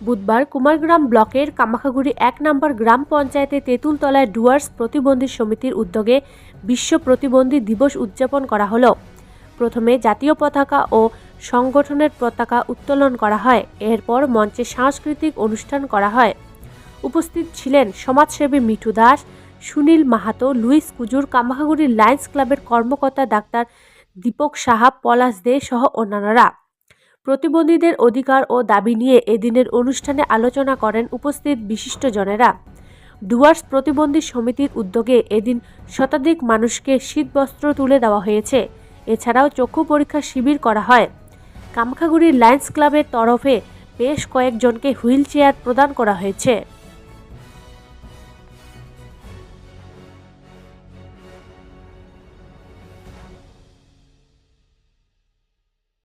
বুধবার কুমারগ্রাম ব্লকের কামাখাগুড়ি ১ নম্বর গ্রাম পঞ্চায়েতে তেঁতুলতলায় ডুয়ার্স প্রতিবন্ধী সমিতির উদ্যোগে বিশ্ব প্রতিবন্ধী দিবস উদযাপন করা হলো। প্রথমে জাতীয় পতাকা ও সংগঠনের পতাকা উত্তোলন করা হয়। এরপর মঞ্চে সাংস্কৃতিক অনুষ্ঠান করা হয়। উপস্থিত ছিলেন সমাজসেবী মিঠু দাস, সুনীল মাহাতো, লুইস কুজুর, কামাখাগুড়ি লায়ন্স ক্লাবের কর্মকর্তা ডাক্তার দীপক সাহা, পলাশ দে সহ অন্যান্যরা। প্রতিবন্ধীদের অধিকার ও দাবি নিয়ে এদিনের অনুষ্ঠানে আলোচনা করেন উপস্থিত বিশিষ্টজনেরা। ডুয়ার্স প্রতিবন্ধী সমিতির উদ্যোগে এদিন শতাধিক মানুষকে শীতবস্ত্র তুলে দেওয়া হয়েছে। এছাড়াও চক্ষু পরীক্ষা শিবির করা হয়। কামাখাগুড়ি লায়ন্স ক্লাবের তরফে বেশ কয়েকজনকে হুইল চেয়ার প্রদান করা হয়েছে।